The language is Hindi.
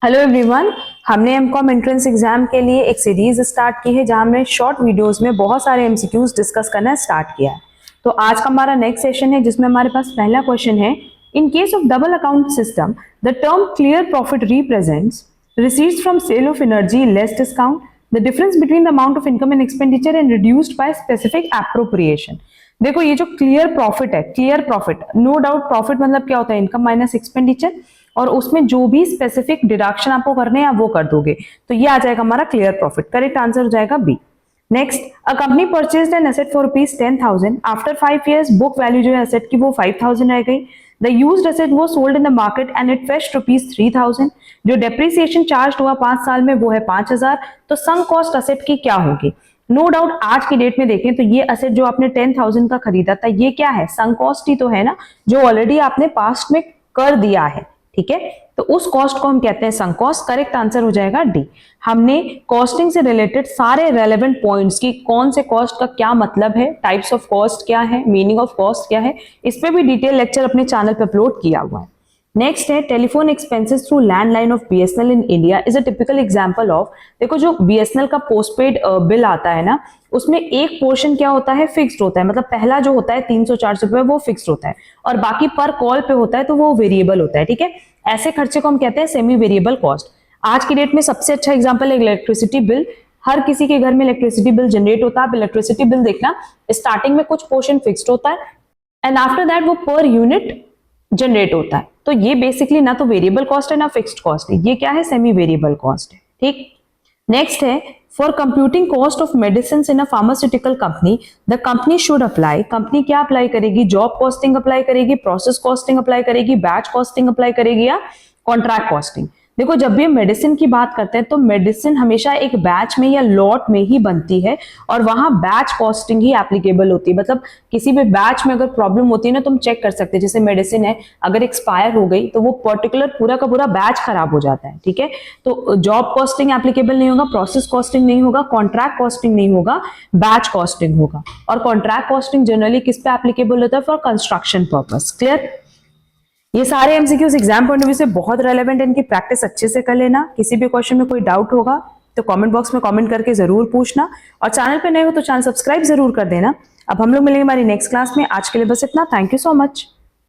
हेलो एवरीवन, हमने एमकॉम एंट्रेंस एग्जाम के लिए एक सीरीज स्टार्ट की है जहां हमने शॉर्ट वीडियोस में बहुत सारे एमसीक्यूज डिस्कस करना स्टार्ट किया है। तो आज का हमारा नेक्स्ट सेशन है जिसमें हमारे पास पहला क्वेश्चन है, in case of double account system the term clear profit represents receipts from sale of energy less discount, the difference between the amount of income and expenditure and reduced by specific appropriation। देखो ये जो क्लियर प्रॉफिट है, clear profit, no doubt profit मतलब क्या होता है, इनकम माइनस एक्सपेंडिचर, और उसमें जो भी स्पेसिफिक डिडक्शन आपको करने हैं आप वो कर दोगे, तो ये आ जाएगा हमारा क्लियर प्रॉफिट। करेक्ट आंसर हो जाएगा B. Next, a company purchased an asset for ₹10,000, after 5 years book value जो है एसेट की वो 5,000 रह गई। द यूज्ड एसेट वो sold in the market and it fetched ₹3,000। जो डेप्रिसिएशन चार्ज हुआ 5 साल में वो है 5,000। तो सम कॉस्ट एसेट की क्या होगी? नो डाउट आज की डेट में देखें तो ये एसेट जो आपने 10,000 का खरीदा था ये क्या है? संक कॉस्ट ही तो है ना, जो ऑलरेडी आपने पास्ट में कर दिया है। ठीक है, तो उस कॉस्ट को हम कहते हैं संक कॉस्ट। करेक्ट आंसर हो जाएगा डी। हमने कॉस्टिंग से रिलेटेड सारे रेलेवेंट पॉइंट्स की कौन से कॉस्ट का क्या मतलब है, टाइप्स ऑफ कॉस्ट क्या है, मीनिंग ऑफ कॉस्ट क्या है, इस पे भी डिटेल लेक्चर अपने चैनल पे अपलोड किया हुआ है। नेक्स्ट है, telephone expenses through landline of BSNL in India is a typical example of. देखो जो बीएसएनएल का पोस्टपेड बिल आता है ना, उसमें एक पोर्शन क्या होता है, फिक्स्ड होता है। मतलब पहला जो होता है 300-400 रुपए वो फिक्स्ड होता है, और बाकी पर कॉल पे होता है तो वो वेरिएबल होता है। ठीक है, ऐसे खर्चे को हम कहते हैं सेमी वेरिएबल कॉस्ट। आज की डेट में सबसे अच्छा एग्जाम्पल है इलेक्ट्रिसिटी बिल। हर किसी के घर में इलेक्ट्रिसिटी बिल जनरेट होता है। आप इलेक्ट्रिसिटी बिल देखना, स्टार्टिंग में कुछ पोर्शन फिक्स्ड होता है एंड आफ्टर दैट वो पर यूनिट जनरेट होता है। तो ये बेसिकली ना तो वेरिएबल कॉस्ट है ना फिक्स्ड कॉस्ट है, ये क्या है, सेमी वेरिएबल कॉस्ट है। ठीक, नेक्स्ट है, for computing cost of medicine in a pharmaceutical company the company should apply. Company क्या अप्लाई करेगी? जॉब कॉस्टिंग अप्लाई करेगी, प्रोसेस कॉस्टिंग अप्लाई करेगी, बैच कॉस्टिंग अप्लाई करेगी या कॉन्ट्रैक्ट कॉस्टिंग। देखो जब भी हम मेडिसिन की बात करते हैं तो मेडिसिन हमेशा एक बैच में या लॉट में ही बनती है, और वहां बैच कॉस्टिंग ही एप्लीकेबल होती है। मतलब किसी भी बैच में अगर प्रॉब्लम होती है ना, तुम चेक कर सकते हैं, जैसे मेडिसिन है अगर एक्सपायर हो गई तो वो पर्टिकुलर पूरा का पूरा बैच खराब हो जाता है। ठीक है, तो जॉब कॉस्टिंग एप्लीकेबल नहीं होगा, प्रोसेस कॉस्टिंग नहीं होगा, कॉन्ट्रैक्ट कॉस्टिंग नहीं होगा, बैच कॉस्टिंग होगा। और कॉन्ट्रैक्ट कॉस्टिंग जनरली किस पे एप्लीकेबल होता है? For construction purpose. क्लियर? ये सारे MCQs exam point of view से बहुत रेलेवेंट है, इनकी प्रैक्टिस अच्छे से कर लेना। किसी भी क्वेश्चन में कोई डाउट होगा तो कमेंट बॉक्स में कमेंट करके जरूर पूछना, और चैनल पे नए हो तो चैनल सब्सक्राइब जरूर कर देना। अब हम लोग मिलेंगे हमारी नेक्स्ट क्लास में। आज के लिए बस इतना। Thank you so much.